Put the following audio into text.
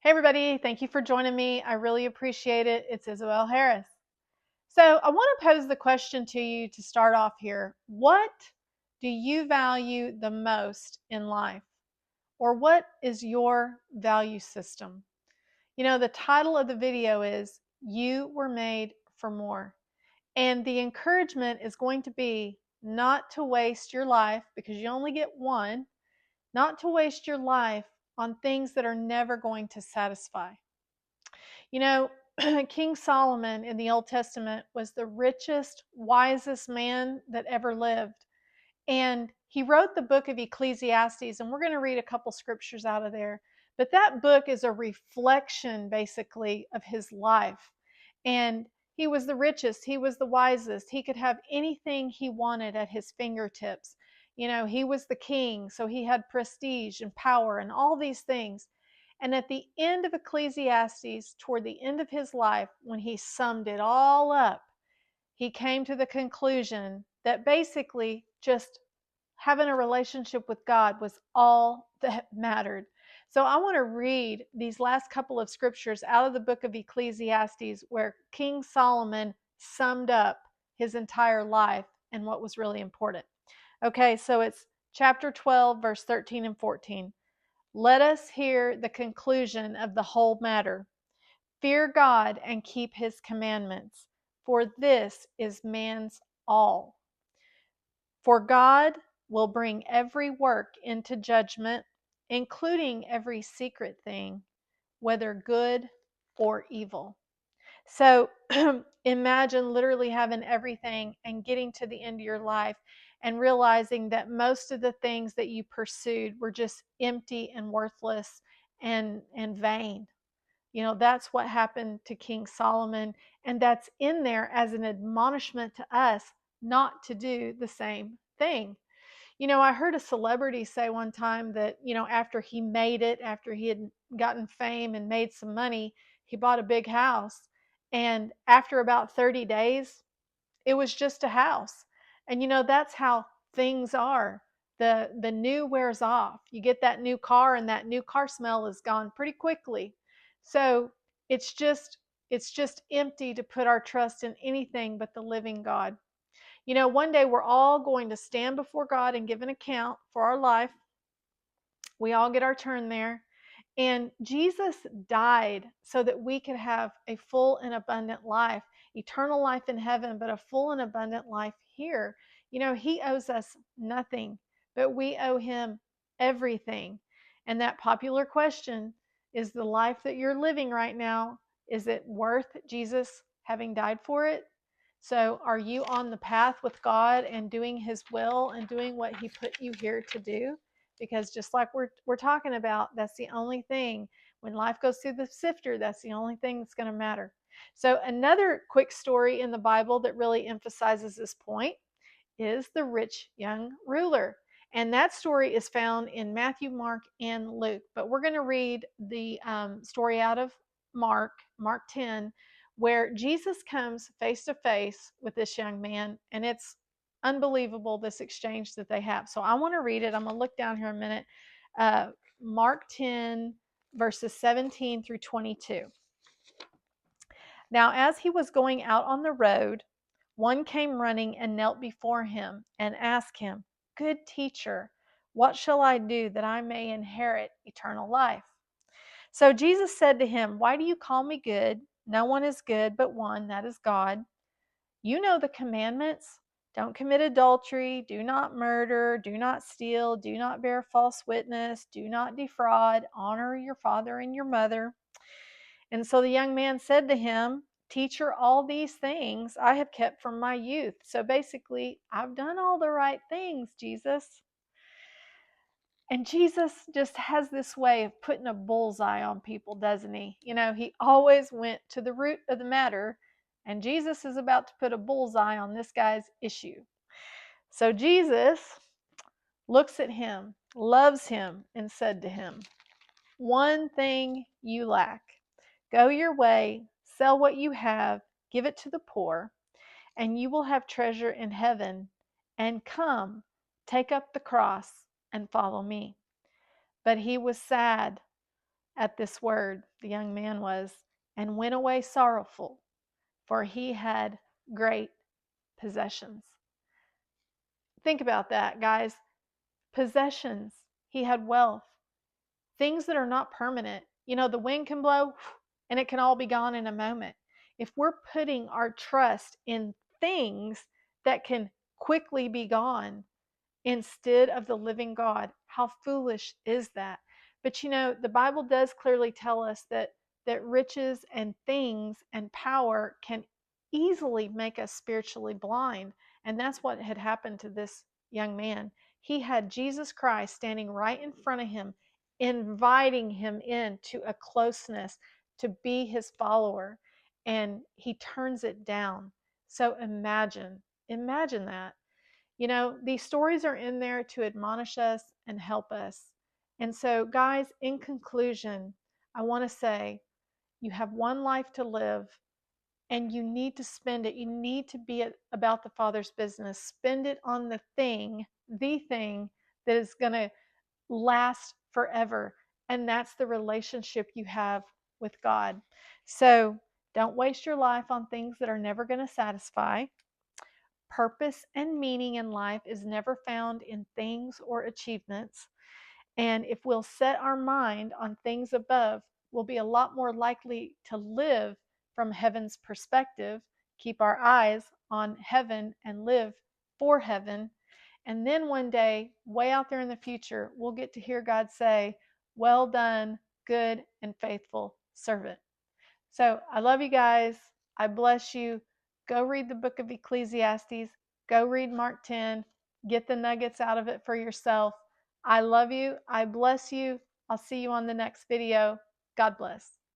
Hey everybody, thank you for joining me. I really appreciate it. It's Isabel Harris. So, I want to pose the question to you to start off here. What do you value the most in life? Or what is your value system? The title of the video is You Were Made for More. And the encouragement is going to be not to waste your life because you only get one, not to waste your life on things that are never going to satisfy. You know, King Solomon in the Old Testament was the richest, wisest man that ever lived. And he wrote the book of Ecclesiastes, and we're going to read a couple scriptures out of there. But that book is a reflection, basically, of his life. And he was the richest, he was the wisest, he could have anything he wanted at his fingertips. He was the king, so he had prestige and power and all these things. And at the end of Ecclesiastes, toward the end of his life, when he summed it all up, he came to the conclusion that basically just having a relationship with God was all that mattered. So I want to read these last couple of scriptures out of the book of Ecclesiastes where King Solomon summed up his entire life and what was really important. Okay, so it's chapter 12, verse 13 and 14. Let us hear the conclusion of the whole matter. Fear God and keep his commandments, for this is man's all. For God will bring every work into judgment, including every secret thing, whether good or evil. So imagine literally having everything and getting to the end of your life and realizing that most of the things that you pursued were just empty and worthless and vain. That's what happened to King Solomon, and that's in there as an admonishment to us not to do the same thing. I heard a celebrity say one time that, after he made it, after he had gotten fame and made some money, he bought a big house. And after about 30 days, it was just a house. And that's how things are. The new wears off. You get that new car and that new car smell is gone pretty quickly. So it's just empty to put our trust in anything but the living God. One day we're all going to stand before God and give an account for our life. We all get our turn there. And Jesus died so that we could have a full and abundant life, eternal life in heaven, but a full and abundant life here. He owes us nothing, but we owe him everything. And that popular question is, the life that you're living right now, is it worth Jesus having died for it? So are you on the path with God and doing his will and doing what he put you here to do? Because just like we're talking about, that's the only thing. When life goes through the sifter, that's the only thing that's going to matter. So another quick story in the Bible that really emphasizes this point is the rich young ruler. And that story is found in Matthew, Mark, and Luke. But we're going to read the story out of Mark 10, where Jesus comes face to face with this young man. And it's unbelievable, this exchange that they have. So I want to read it. I'm going to look down here a minute. Mark 10, verses 17 through 22. Now, as he was going out on the road, one came running and knelt before him and asked him, "Good teacher, what shall I do that I may inherit eternal life?" So Jesus said to him, "Why do you call me good? No one is good but one, that is God. You know the commandments. Don't commit adultery, do not murder, do not steal, do not bear false witness, do not defraud, honor your father and your mother." And so the young man said to him, "Teacher, all these things I have kept from my youth." So basically, I've done all the right things, Jesus. And Jesus just has this way of putting a bullseye on people, doesn't he? He always went to the root of the matter, and Jesus is about to put a bullseye on this guy's issue. So Jesus looks at him, loves him, and said to him, "One thing you lack. Go your way, sell what you have, give it to the poor, and you will have treasure in heaven. And come, take up the cross and follow me." But he was sad at this word, the young man was, and went away sorrowful, for he had great possessions. Think about that, guys. Possessions. He had wealth, things that are not permanent. You know, the wind can blow and it can all be gone in a moment. If we're putting our trust in things that can quickly be gone instead of the living God, how foolish is that? But you know, the Bible does clearly tell us that riches and things and power can easily make us spiritually blind. And that's what had happened to this young man. He had Jesus Christ standing right in front of him, inviting him into a closeness to be his follower, and he turns it down. So imagine that. You know, these stories are in there to admonish us and help us. And so, guys, in conclusion, I want to say you have one life to live and you need to spend it. You need to be about the Father's business. Spend it on the thing that is going to last forever. And that's the relationship you have with God. So, don't waste your life on things that are never going to satisfy. Purpose and meaning in life is never found in things or achievements. And if we'll set our mind on things above, we'll be a lot more likely to live from heaven's perspective, keep our eyes on heaven and live for heaven. And then one day, way out there in the future, we'll get to hear God say, "Well done, good and faithful servant." So I love you guys. I bless you. Go read the book of Ecclesiastes. Go read Mark 10. Get the nuggets out of it for yourself. I love you. I bless you. I'll see you on the next video. God bless.